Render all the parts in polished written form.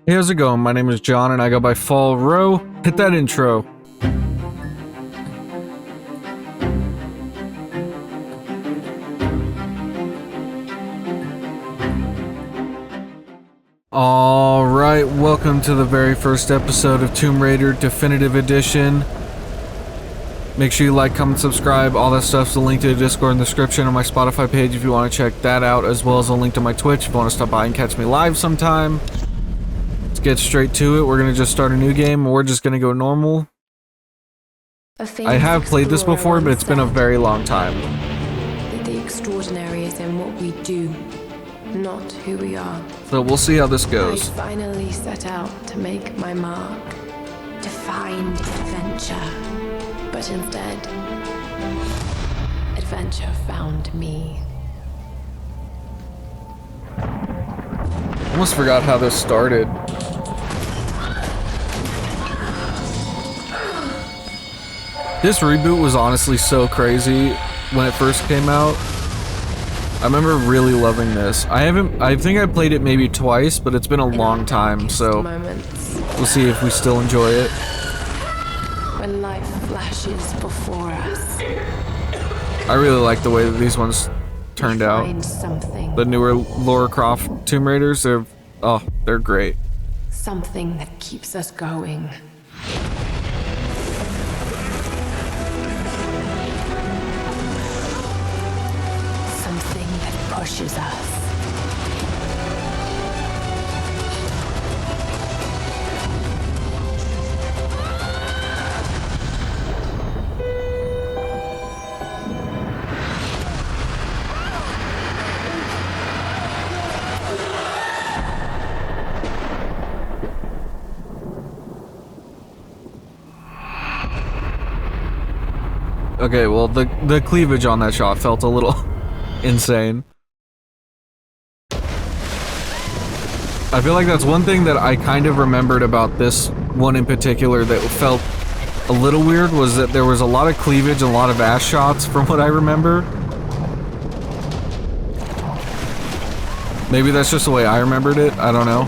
Hey, how's it going? My name is John and I go by Fall Row. Hit that intro. Alright, welcome to the very first episode of Tomb Raider Definitive Edition. Make sure you like, comment, subscribe, all that stuff's a link to the Discord in the description on my Spotify page if you want to check that out, as well as a link to my Twitch if you want to stop by and catch me live sometime. Let's get straight to it. We're going to just start a new game, and we're just going to go normal. I have played this before, but it's been a very long time. That the extraordinary is in what we do, not who we are. So we'll see how this goes. I finally set out to make my mark, to find adventure. But instead, adventure found me. Almost forgot how this started. This reboot was honestly so crazy when it first came out. I remember really loving this. I think I played it maybe twice, but it's been a long time, so we'll see if we still enjoy it. When life flashes before us, I really like the way that these ones turned out. The newer Lara Croft Tomb Raiders, they're great. Something that keeps us going. Something that pushes us. Okay, well, the cleavage on that shot felt a little insane. I feel like that's one thing that I kind of remembered about this one in particular that felt a little weird, was that there was a lot of cleavage and a lot of ass shots from what I remember. Maybe that's just the way I remembered it, I don't know.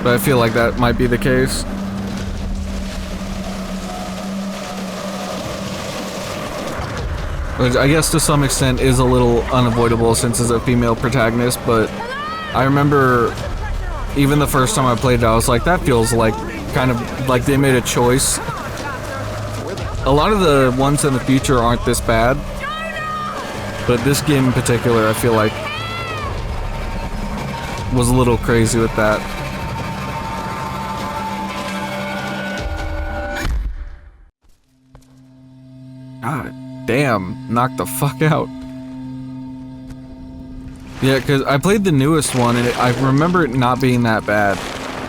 But I feel like that might be the case. Which I guess to some extent is a little unavoidable since it's a female protagonist, but I remember even the first time I played it, I was like, that feels like kind of like they made a choice. A lot of the ones in the future aren't this bad, but this game in particular I feel like was a little crazy with that. God damn, knocked the fuck out. Yeah, because I played the newest one and I remember it not being that bad.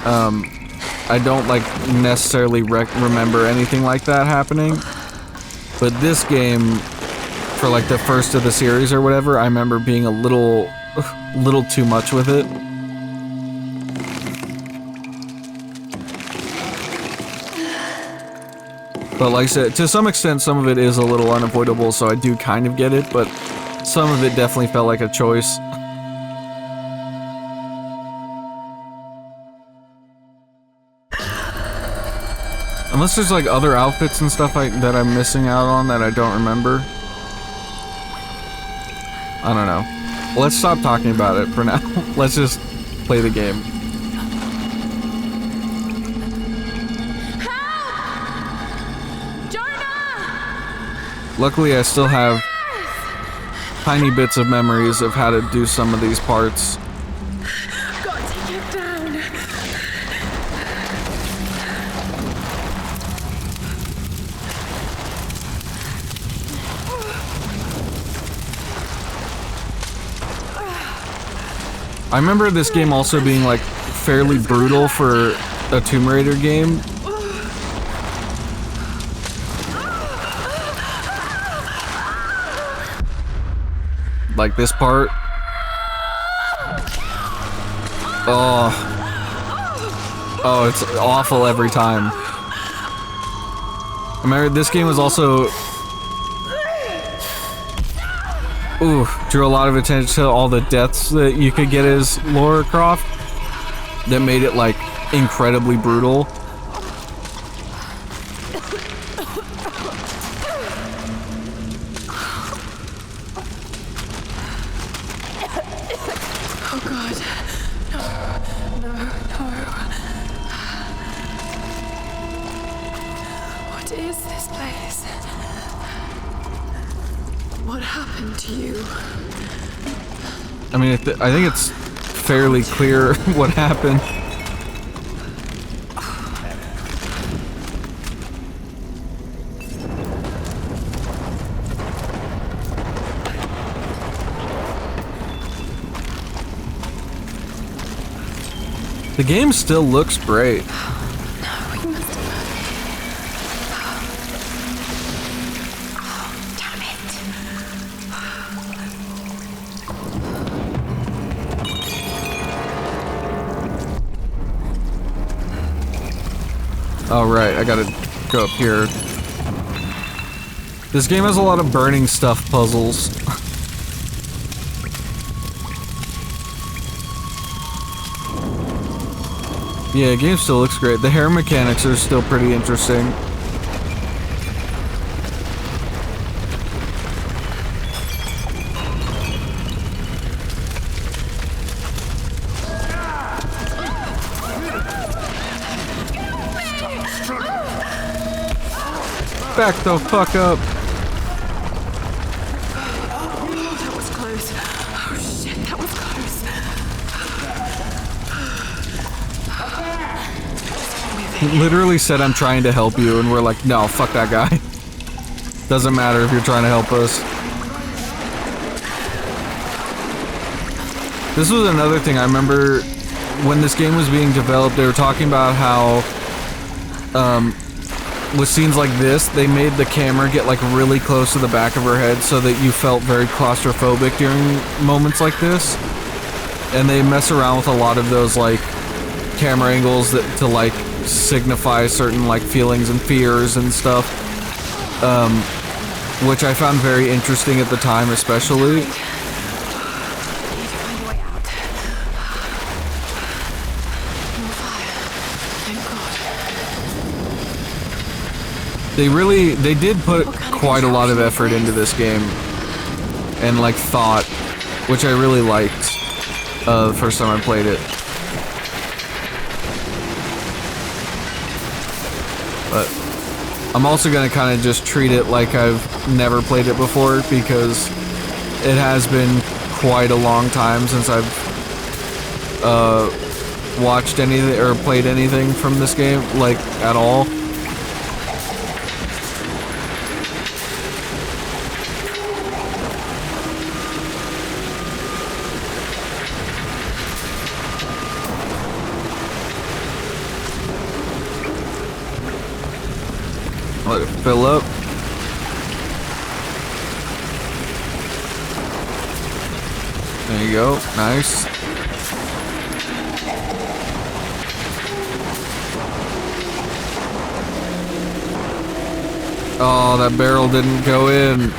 I don't like necessarily remember anything like that happening, but this game, for like the first of the series or whatever, I remember being a little too much with it. But like I said, to some extent, some of it is a little unavoidable, so I do kind of get it, but some of it definitely felt like a choice. Unless there's like other outfits and stuff that I'm missing out on that I don't remember. I don't know. Let's stop talking about it for now. Let's just play the game. Luckily, I still have tiny bits of memories of how to do some of these parts. Got to get down. I remember this game also being like fairly brutal for a Tomb Raider game. Like this part. Oh, it's awful every time. I remember this game was also drew a lot of attention to all the deaths that you could get as Lara Croft. that made it like incredibly brutal. Oh God. No. What is this place? What happened to you? I mean, I think it's fairly clear what happened. The game still looks great. Oh, right, I gotta go up here. This game has a lot of burning stuff puzzles. Yeah, the game still looks great. The hair mechanics are still pretty interesting. Back the fuck up. That was close. Oh shit, that was close. He literally said I'm trying to help you, and we're like, no, fuck that guy. Doesn't matter if you're trying to help us. This was another thing I remember when this game was being developed. They were talking about how with scenes like this, they made the camera get like really close to the back of her head so that you felt very claustrophobic during moments like this. And they mess around with a lot of those like camera angles that to like signify certain like feelings and fears and stuff, which I found very interesting at the time, especially. They did put quite a lot of effort into this game and like thought, which I really liked the first time I played it. But I'm also gonna kind of just treat it like I've never played it before, because it has been quite a long time since I've watched anything or played anything from this game, like at all. Let it fill up. There you go. Nice. Oh, that barrel didn't go in.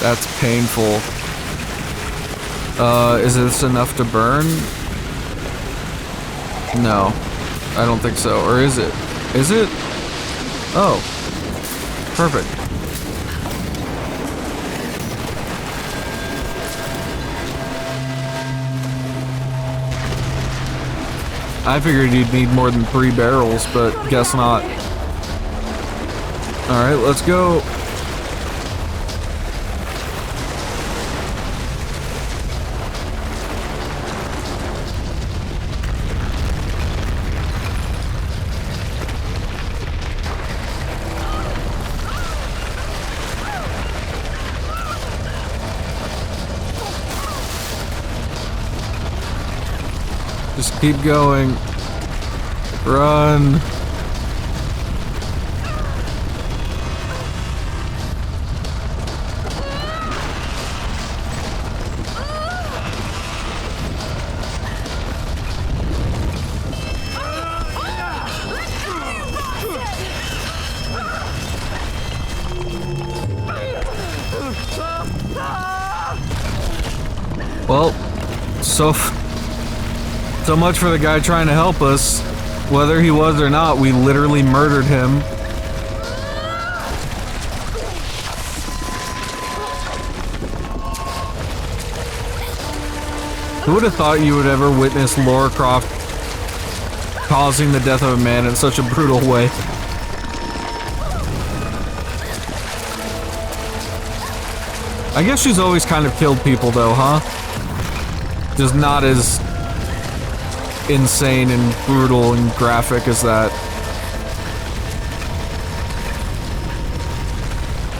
That's painful. Is this enough to burn? No, I don't think so. Or is it? Is it? Oh. Perfect. I figured you'd need more than 3 barrels, but guess not. Alright, let's go. Just keep going. Run. Well, So much for the guy trying to help us. Whether he was or not, we literally murdered him. Who would have thought you would ever witness Lara Croft causing the death of a man in such a brutal way? I guess she's always kind of killed people though, huh? Just not as insane and brutal and graphic as that.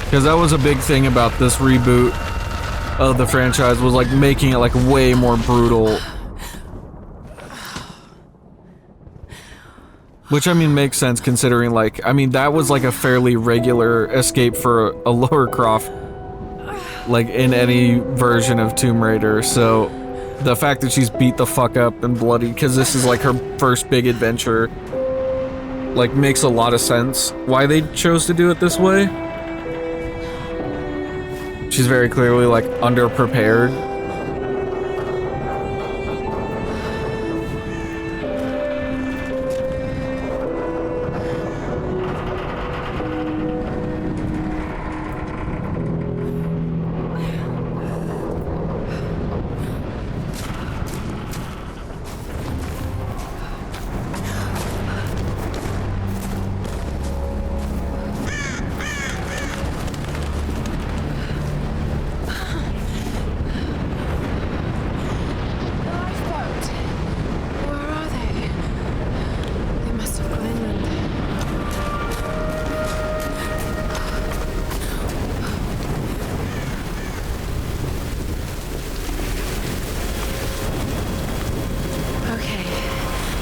Because that was a big thing about this reboot of the franchise, was like making it like way more brutal. Which I mean makes sense considering like, I mean that was like a fairly regular escape for a Lara Croft like in any version of Tomb Raider, so the fact that she's beat the fuck up and bloody because this is like her first big adventure like makes a lot of sense why they chose to do it this way. She's very clearly like underprepared.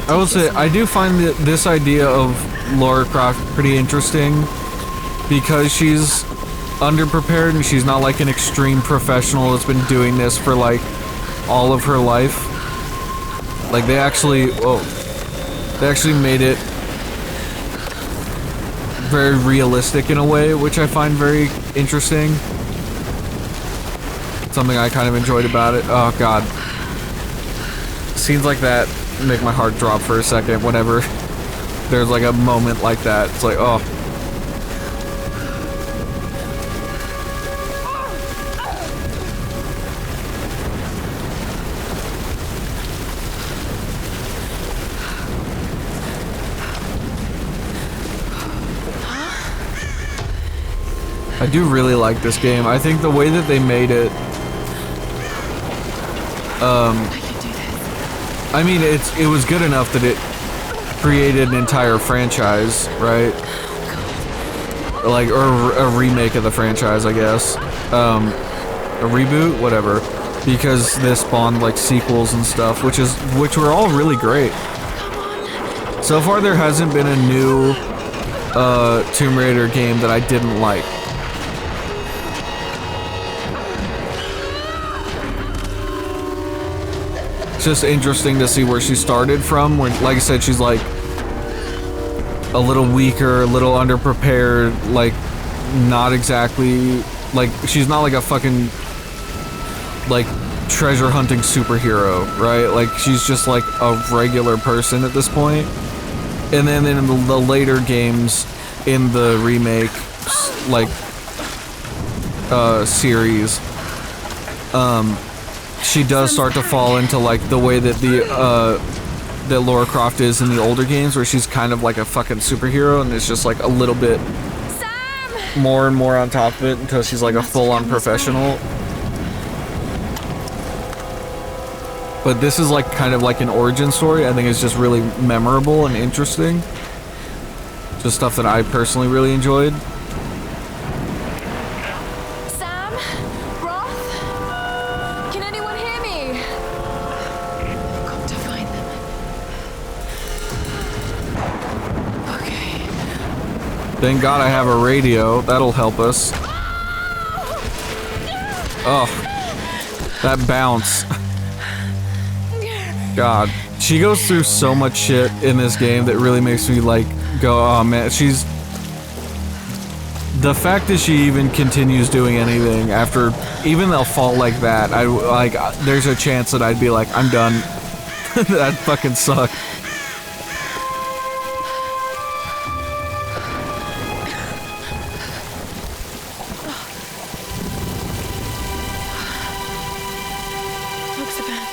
I will say, I do find that this idea of Lara Croft pretty interesting because she's underprepared and she's not like an extreme professional that's been doing this for like all of her life. Like they actually made it very realistic in a way, which I find very interesting. Something I kind of enjoyed about it. Oh god. Scenes like that make my heart drop for a second whenever there's like a moment like that. It's like, oh. I do really like this game. I think the way that they made it, I mean, it was good enough that it created an entire franchise, right? Like, or a remake of the franchise, I guess. A reboot, whatever. Because this spawned like sequels and stuff, which were all really great. So far, there hasn't been a new Tomb Raider game that I didn't like. Just interesting to see where she started from, when, like I said, she's like a little weaker, a little underprepared, like not exactly, like she's not like a fucking like treasure hunting superhero, right? Like she's just like a regular person at this point. And then in the later games in the remake like series, she does start to fall into like the way that that Lara Croft is in the older games, where she's kind of like a fucking superhero and it's just like a little bit more and more on top of it until she's like a full-on professional. But this is like kind of like an origin story. I think it's just really memorable and interesting. Just stuff that I personally really enjoyed. Thank God I have a radio. That'll help us. Oh, that bounce. God, she goes through so much shit in this game that really makes me like go, oh man, she's... The fact that she even continues doing anything after even they'll fall like that, there's a chance that I'd be like, I'm done. That fucking sucked. Looks bad.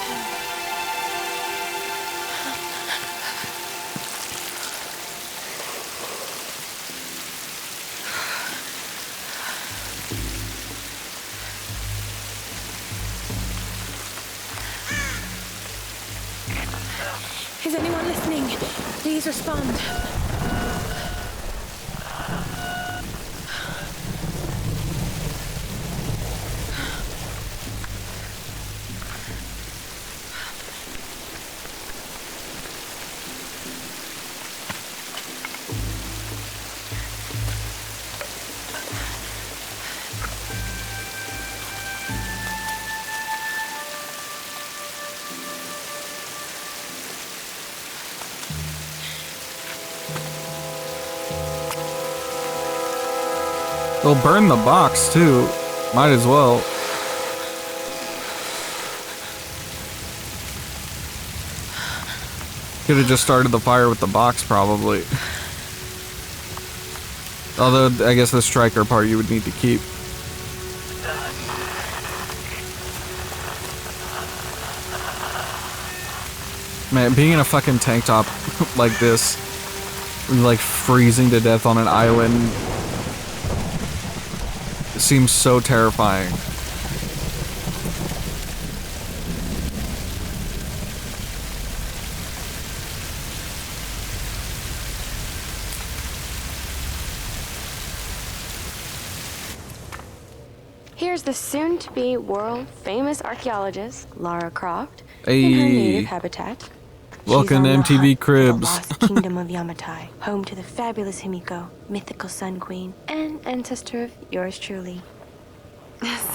Is anyone listening? Please respond. They'll burn the box too. Might as well. Could have just started the fire with the box, probably. Although, I guess the striker part you would need to keep. Man, being in a fucking tank top like this, like freezing to death on an island, seems so terrifying. Here's the soon-to-be world-famous archaeologist, Lara Croft, Hey. in her native habitat. Welcome to She's on the MTV hunt for Cribs. the lost kingdom of Yamatai, home to the fabulous Himiko, mythical Sun Queen, and ancestor of yours truly.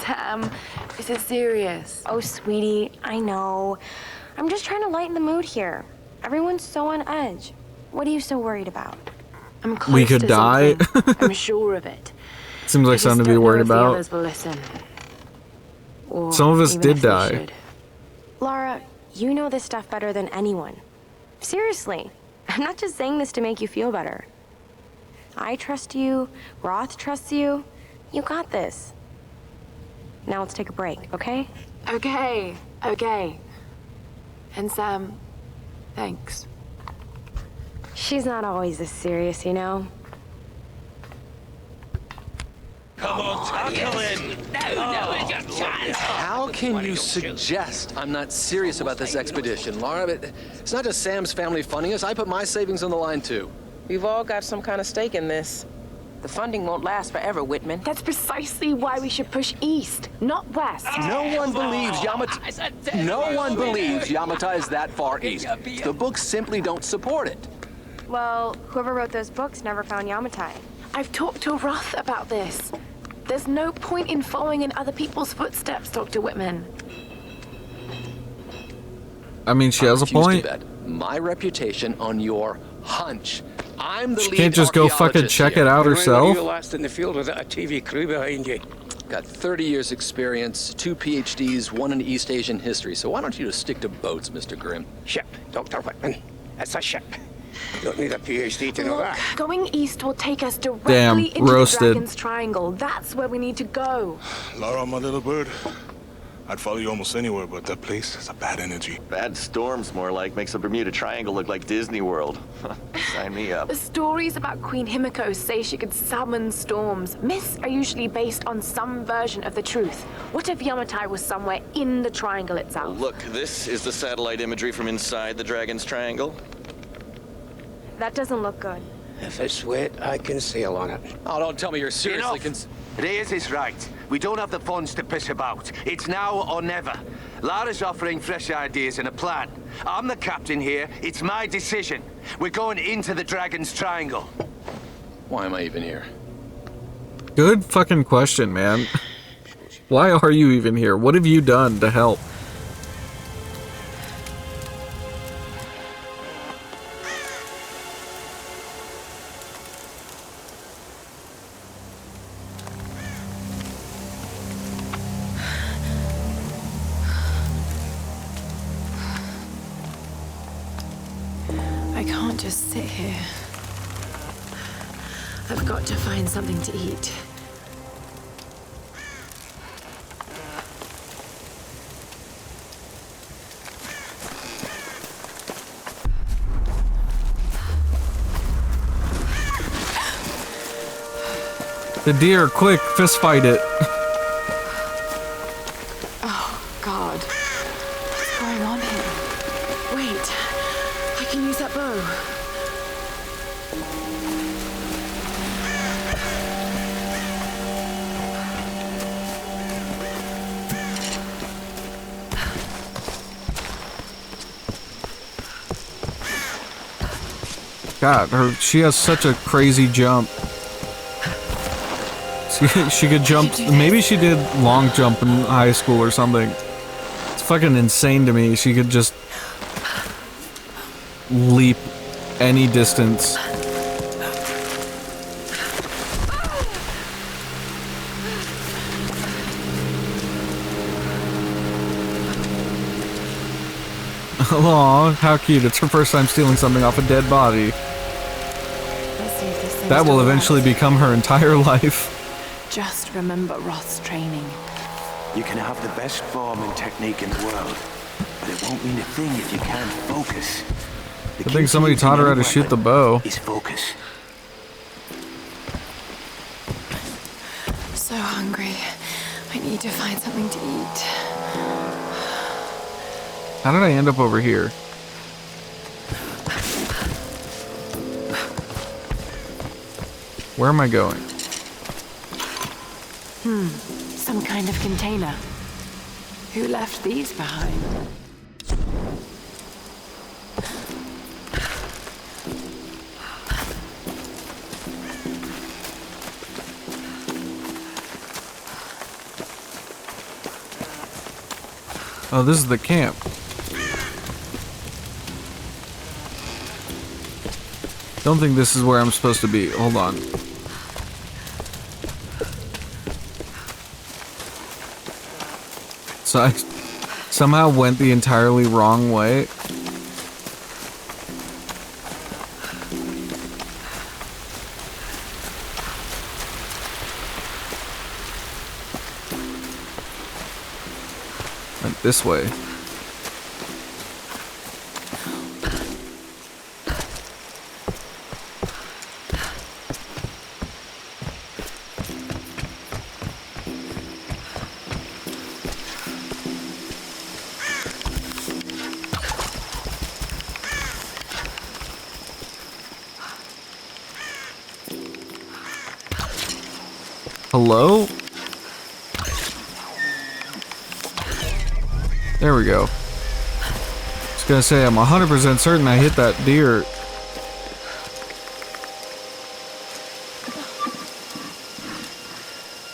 Sam, this is serious. Oh, sweetie, I know. I'm just trying to lighten the mood here. Everyone's so on edge. What are you so worried about? I'm close We could to die. something. I'm sure of it. Seems I like just something to be don't know worried if the about. others will listen. Or Some of us even did if they die. should. Lara, you know this stuff better than anyone. Seriously, I'm not just saying this to make you feel better. I trust you, Roth trusts you. You got this. Now let's take a break, okay? Okay, okay. And Sam, thanks. She's not always this serious, you know? Come on, tackle in! How can you suggest I'm not serious about this expedition, Laura? It's not just Sam's family funding us. I put my savings on the line, too. We've all got some kind of stake in this. The funding won't last forever, Whitman. That's precisely why we should push east, not west. No one believes Yamatai is that far east. The books simply don't support it. Well, whoever wrote those books never found Yamatai. I've talked to Roth about this. There's no point in following in other people's footsteps, Dr. Whitman. I mean, she has a refuse to point. bet my reputation on your hunch. I'm the She lead can't just go fucking archaeologist check here. it out When were herself. you last in the field without a TV crew behind you? Got 30 years experience, 2 PhDs, 1 in East Asian history. So why don't you just stick to boats, Mr. Grimm? Ship, Dr. Whitman. It's a ship. You don't need a PhD to know Look, that. going east will take us directly Damn, into roasted. the Dragon's Triangle. That's where we need to go. Laura, my little bird. I'd follow you almost anywhere, but that place has a bad energy. Bad storms, more like. Makes the Bermuda Triangle look like Disney World. Sign me up. The stories about Queen Himiko say she could summon storms. Myths are usually based on some version of the truth. What if Yamatai was somewhere in the triangle itself? Look, this is the satellite imagery from inside the Dragon's Triangle. That doesn't look good. If it's wet, I can sail on it. Oh, don't tell me you're seriously Reyes is right. We don't have the funds to piss about. It's now or never. Lara's offering fresh ideas and a plan. I'm the captain here. It's my decision. We're going into the Dragon's Triangle. Why am I even here? Good fucking question, man. Why are you even here? What have you done to help? I can't just sit here. I've got to find something to eat. The deer, quick, fist fight it. Oh, God. What's going on here? Wait, I can use that bow. God, she has such a crazy jump. She could jump. Maybe she did long jump in high school or something. It's fucking insane to me. She could just leap any distance. Aw, how cute. It's her first time stealing something off a dead body. Let's see if this thing's That will still eventually alive. become her entire life. Just remember Roth's training. You can have the best form and technique in the world, but it won't mean a thing if you can't focus. The I key think to somebody using taught her how any to shoot the weapon bow. is focus. So hungry. I need to find something to eat. How did I end up over here? Where am I going? Some kind of container. Who left these behind? Oh, this is the camp. Don't think this is where I'm supposed to be. Hold on. So I somehow went the entirely wrong way. Went this way. Hello? There we go. I was gonna say, I'm 100% certain I hit that deer.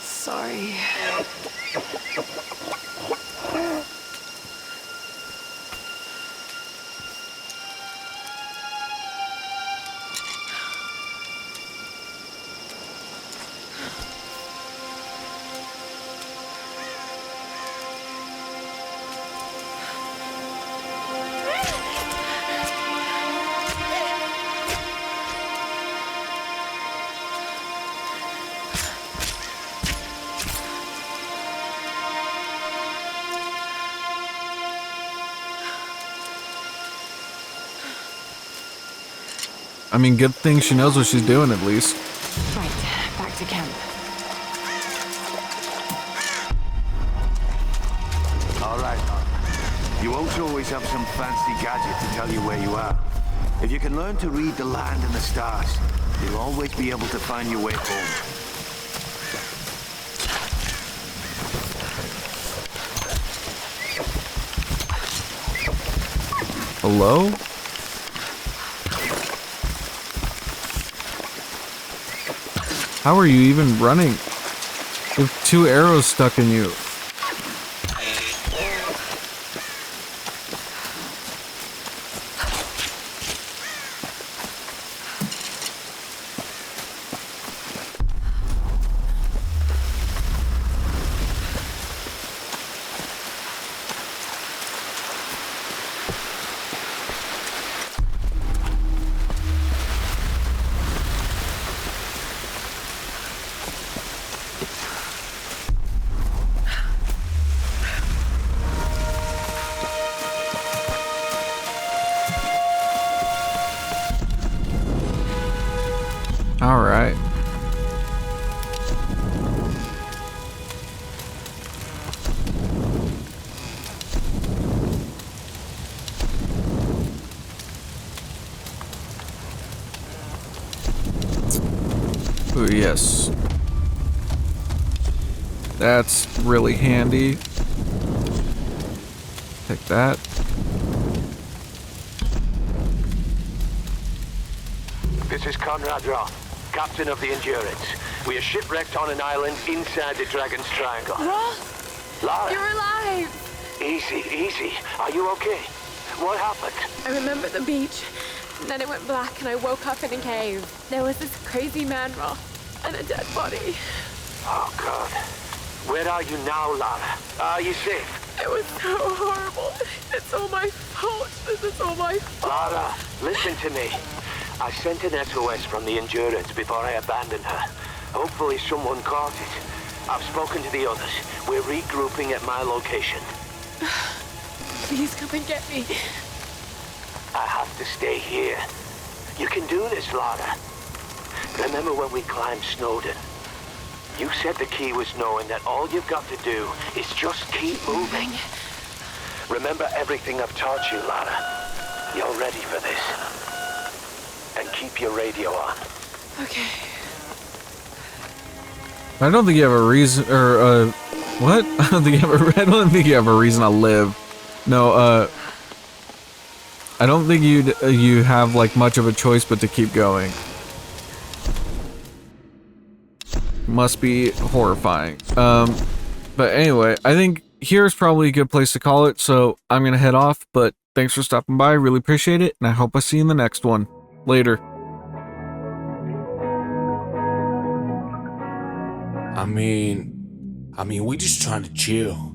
Sorry. I mean, good thing she knows what she's doing at least. Right, back to camp. All right, Arthur. You won't always have some fancy gadget to tell you where you are. If you can learn to read the land and the stars, you'll always be able to find your way home. Hello? How are you even running? You have 2 arrows stuck in you. All right. Ooh, yes. That's really handy. Take that. This is Conrad Roth, captain of the Endurance. We are shipwrecked on an island inside the Dragon's Triangle. Roth, Lara, you're alive! easy, easy. Are you okay? What happened? I remember the beach. Then it went black and I woke up in a cave. There was this crazy man, Roth, and a dead body. Oh, God. Where are you now, Lara? Are you safe? It was so horrible. It's all my fault. This is all my fault. Lara, listen to me. I sent an SOS from the Endurance before I abandoned her. Hopefully someone caught it. I've spoken to the others. We're regrouping at my location. Please come and get me. I have to stay here. You can do this, Lara. Remember when we climbed Snowden? You said the key was knowing that all you've got to do is just keep moving. Remember everything I've taught you, Lara. You're ready for this. And keep your radio on. Okay. I don't think you have a reason, or what? I don't think you have a reason to live. No, I don't think you have like much of a choice but to keep going. Must be horrifying. But anyway, I think here's probably a good place to call it, so I'm gonna head off, but thanks for stopping by, really appreciate it, and I hope I see you in the next one. Later. I mean, we just trying to chill.